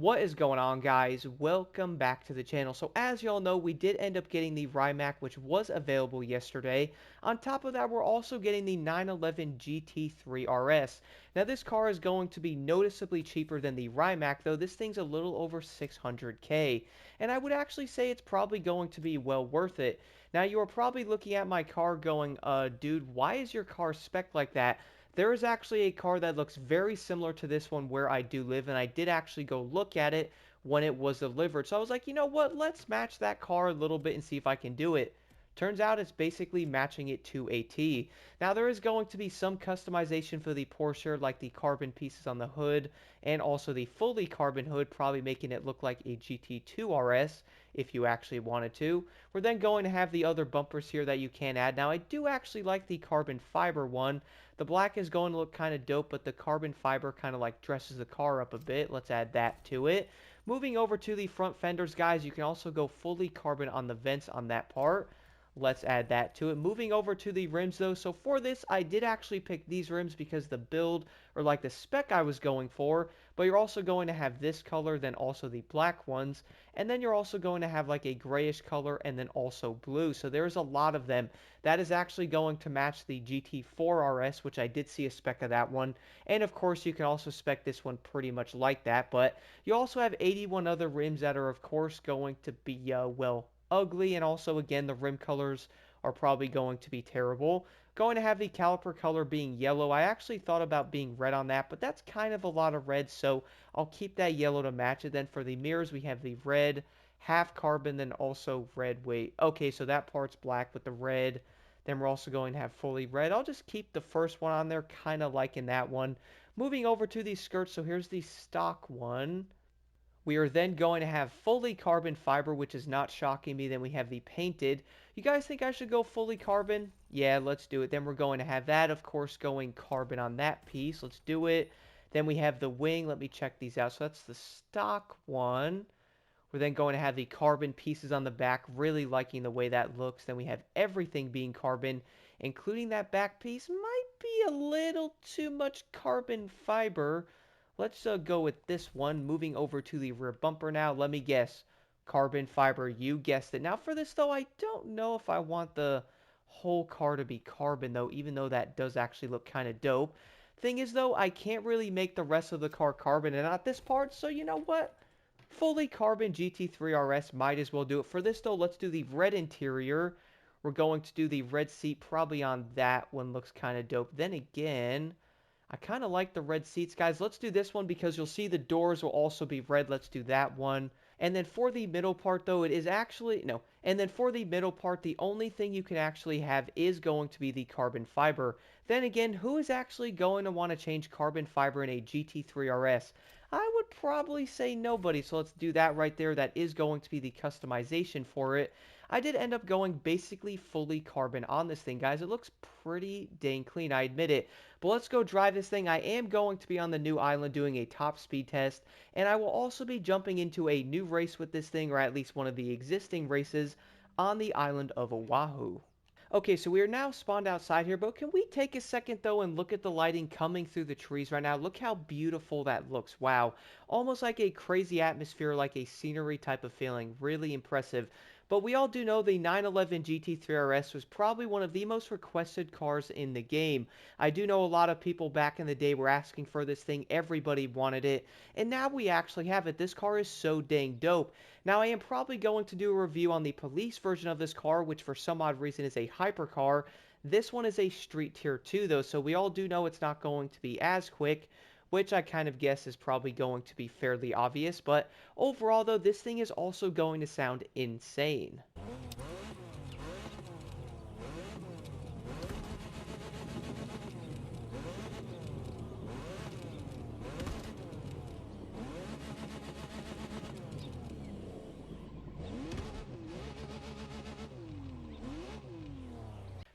What is going on, guys? Welcome back to the channel. So as y'all know, we did end up getting the Rimac, which was available yesterday. On top of that, we're also getting the 911 GT3 RS. Now this car is going to be noticeably cheaper than the Rimac, though this thing's a little over 600K. And I would actually say it's probably going to be well worth it. Now you are probably looking at my car going, dude, why is your car spec'd like that? There is actually a car that looks very similar to this one where I do live, and I did actually go look at it when it was delivered. So I was like, you know what, let's match that car a little bit and see if I can do it. Turns out it's basically matching it to a T. Now there is going to be some customization for the Porsche, like the carbon pieces on the hood, and also the fully carbon hood, probably making it look like a GT2 RS if you actually wanted to. We're then going to have the other bumpers here that you can add. Now I do actually like the carbon fiber one. The black is going to look kind of dope, but the carbon fiber kind of like dresses the car up a bit. Let's add that to it. Moving over to the front fenders, guys, you can also go fully carbon on the vents on that part. Let's add that to it. Moving over to the rims, though. So for this, I did actually pick these rims because the build, or like the spec I was going for, but you're also going to have this color, then also the black ones, and then you're also going to have like a grayish color and then also blue. So there's a lot of them. That is actually going to match the GT3 RS, which I did see a spec of that one. And of course, you can also spec this one pretty much like that. But you also have 81 other rims that are, of course, going to be, well, ugly. And also, again, the rim colors are probably going to be terrible. Going to have the caliper color being yellow. I actually thought about being red on that, but that's kind of a lot of red, so I'll keep that yellow to match it. Then for the mirrors, we have the red, half carbon, then also red. Wait, okay, so that part's black with the red. Then we're also going to have fully red. I'll just keep the first one on there, kind of liking that one. Moving over to these skirts, so here's the stock one. We are then going to have fully carbon fiber, which is not shocking me. Then we have the painted. You guys think I should go fully carbon? Yeah, let's do it. Then we're going to have that, of course, going carbon on that piece. Let's do it. Then we have the wing. Let me check these out. So that's the stock one. We're then going to have the carbon pieces on the back, really liking the way that looks. Then we have everything being carbon, including that back piece. Might be a little too much carbon fiber. Let's go with this one. Moving over to the rear bumper now. Let me guess. Carbon fiber. You guessed it. Now for this, though, I don't know if I want the whole car to be carbon, though, even though that does actually look kind of dope. Thing is, though, I can't really make the rest of the car carbon and not this part, so you know what? Fully carbon GT3 RS might as well do it. For this, though, let's do the red interior. We're going to do the red seat probably on that one. Looks kind of dope. Then again, I kind of like the red seats, guys. Let's do this one because you'll see the doors will also be red. Let's do that one. And then for the middle part, though, it is actually, no. And then for the middle part, the only thing you can actually have is going to be the carbon fiber. Then again, who is actually going to want to change carbon fiber in a GT3 RS? I would probably say nobody, so let's do that right there. That is going to be the customization for it. I did end up going basically fully carbon on this thing, guys. It looks pretty dang clean, I admit it. But let's go drive this thing. I am going to be on the new island doing a top speed test, and I will also be jumping into a new race with this thing, or at least one of the existing races, on the island of Oahu. Okay, so we are now spawned outside here, but can we take a second, though, and look at the lighting coming through the trees right now? Look how beautiful that looks. Wow. Almost like a crazy atmosphere, like a scenery type of feeling. Really impressive. But we all do know the 911 GT3 RS was probably one of the most requested cars in the game. I do know a lot of people back in the day were asking for this thing. Everybody wanted it. And now we actually have it. This car is so dang dope. Now, I am probably going to do a review on the police version of this car, which for some odd reason is a hypercar. This one is a street tier 2, though, so we all do know it's not going to be as quick, which I kind of guess is probably going to be fairly obvious. But overall, though, this thing is also going to sound insane.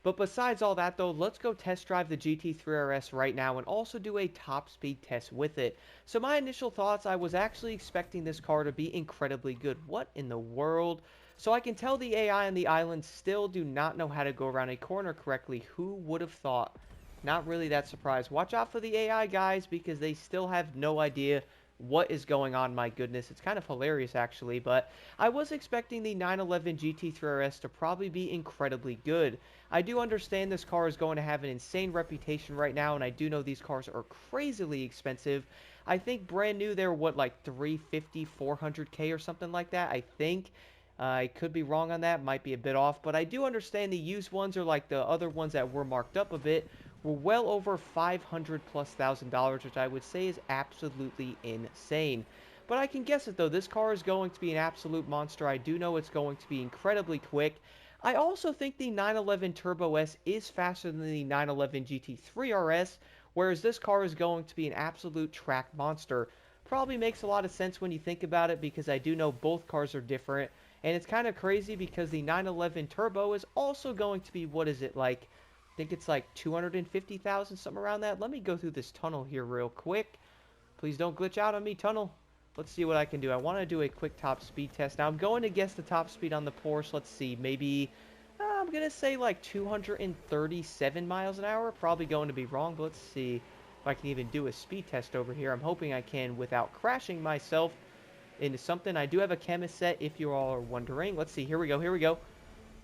But besides all that, though, let's go test drive the GT3 RS right now and also do a top speed test with it. So my initial thoughts, I was actually expecting this car to be incredibly good. What in the world? So I can tell the AI on the island still do not know how to go around a corner correctly. Who would have thought? Not really that surprised. Watch out for the AI, guys, because they still have no idea what is going on, my goodness. It's kind of hilarious, actually, but I was expecting the 911 GT3 RS to probably be incredibly good. I do understand this car is going to have an insane reputation right now, and I do know these cars are crazily expensive. I think brand new they're, what, like 350, 400K or something like that, I think. I could be wrong on that, might be a bit off, but I do understand the used ones are like the other ones that were marked up a bit, were well over 500 plus $1,000, which I would say is absolutely insane. But I can guess it though, this car is going to be an absolute monster. I do know it's going to be incredibly quick. I also think the 911 Turbo S is faster than the 911 GT3 RS, whereas this car is going to be an absolute track monster. Probably makes a lot of sense when you think about it because I do know both cars are different. And it's kind of crazy because the 911 Turbo is also going to be, what is it, like, I think it's like 250,000, something around that. Let me go through this tunnel here real quick. Please don't glitch out on me, tunnel. Let's see what I can do. I want to do a quick top speed test. Now, I'm going to guess the top speed on the Porsche. Let's see, maybe, I'm going to say like 237 miles an hour. Probably going to be wrong, but let's see if I can even do a speed test over here. I'm hoping I can without crashing myself into something. I do have a chemist set if you all are wondering. Let's see, here we go, here we go.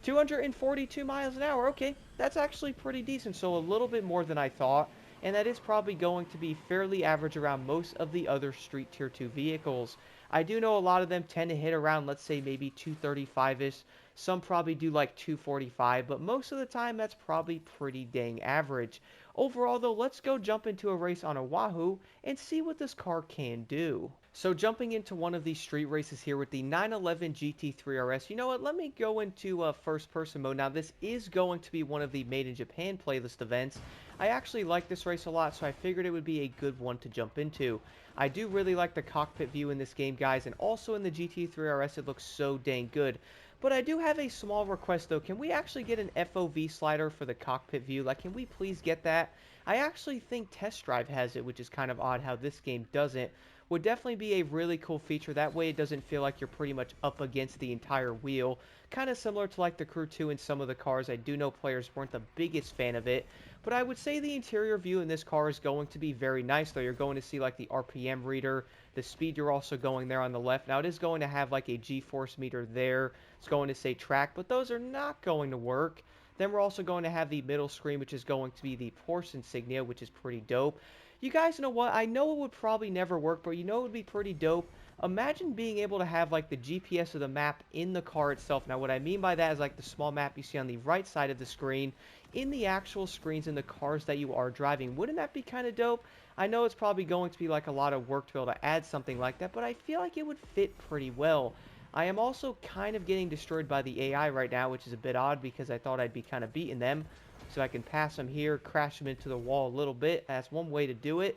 242 miles an hour. Okay, that's actually pretty decent, so a little bit more than I thought, and that is probably going to be fairly average around most of the other street tier 2 vehicles. I do know a lot of them tend to hit around, let's say, maybe 235-ish. Some probably do like 245, but most of the time that's probably pretty dang average. Overall though, let's go jump into a race on Oahu and see what this car can do. So jumping into one of these street races here with the 911 GT3 RS, you know what, let me go into first person mode. Now this is going to be one of the Made in Japan playlist events. I actually like this race a lot, so I figured it would be a good one to jump into. I do really like the cockpit view in this game, guys, and also in the GT3 RS it looks so dang good. But I do have a small request though. Can we actually get an FOV slider for the cockpit view? Like, can we please get that? I actually think Test Drive has it, which is kind of odd how this game doesn't. Would definitely be a really cool feature. That way it doesn't feel like you're pretty much up against the entire wheel. Kind of similar to like the Crew 2 in some of the cars. I do know players weren't the biggest fan of it. But I would say the interior view in this car is going to be very nice though. You're going to see like the RPM reader, the speed you're also going there on the left. Now it is going to have like a G-force meter there. It's going to say track, but those are not going to work. Then we're also going to have the middle screen, which is going to be the Porsche insignia, which is pretty dope. You guys know what? I know it would probably never work, but you know it would be pretty dope. Imagine being able to have like the GPS of the map in the car itself. Now what I mean by that is like the small map you see on the right side of the screen in the actual screens in the cars that you are driving. Wouldn't that be kind of dope? I know it's probably going to be like a lot of work to be able to add something like that, but I feel like it would fit pretty well. I am also kind of getting destroyed by the AI right now, which is a bit odd because I thought I'd be kind of beating them. So I can pass them here, crash them into the wall a little bit. That's one way to do it.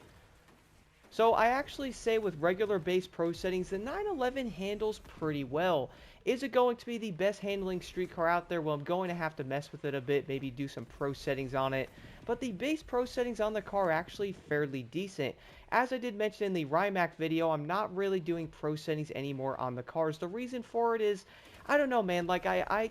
So I actually say with regular base pro settings, the 911 handles pretty well. Is it going to be the best handling street car out there? Well, I'm going to have to mess with it a bit, maybe do some pro settings on it. But the base pro settings on the car are actually fairly decent. As I did mention in the Rimac video, I'm not really doing pro settings anymore on the cars. The reason for it is, I don't know, man, like I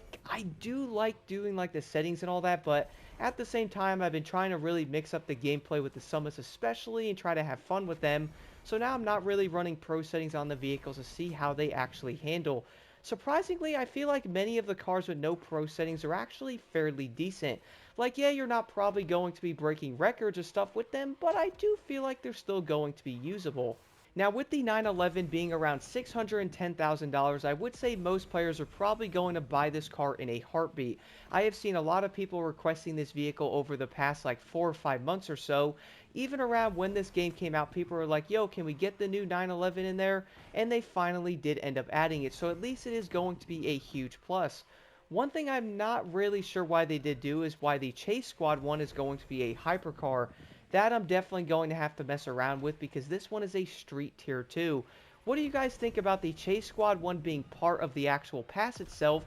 do like doing like the settings and all that, but at the same time, I've been trying to really mix up the gameplay with the summits especially and try to have fun with them. So now I'm not really running pro settings on the vehicles to see how they actually handle. Surprisingly, I feel like many of the cars with no pro settings are actually fairly decent. Like, yeah, you're not probably going to be breaking records or stuff with them, but I do feel like they're still going to be usable. Now, with the 911 being around $610,000, I would say most players are probably going to buy this car in a heartbeat. I have seen a lot of people requesting this vehicle over the past like 4 or 5 months or so. Even around when this game came out, people were like, yo, can we get the new 911 in there? And they finally did end up adding it, so at least it is going to be a huge plus. One thing I'm not really sure why they did do is why the Chase Squad one is going to be a hypercar. That I'm definitely going to have to mess around with because this one is a street tier 2. What do you guys think about the Chase Squad one being part of the actual pass itself?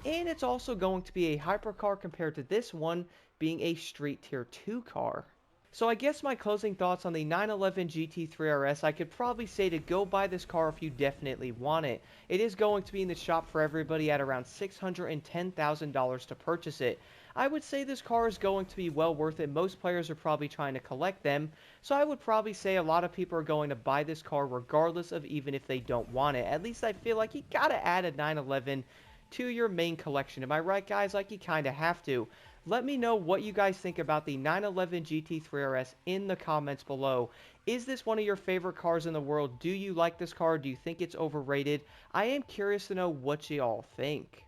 And it's also going to be a hypercar compared to this one being a street tier 2 car. So I guess my closing thoughts on the 911 GT3 RS, I could probably say to go buy this car if you definitely want it. It is going to be in the shop for everybody at around $610,000 to purchase it. I would say this car is going to be well worth it. Most players are probably trying to collect them, so I would probably say a lot of people are going to buy this car regardless of even if they don't want it. At least I feel like you gotta add a 911 to your main collection. Am I right, guys? Like, you kind of have to. Let me know what you guys think about the 911 GT3 RS in the comments below. Is this one of your favorite cars in the world? Do you like this car? Do you think it's overrated? I am curious to know what you all think.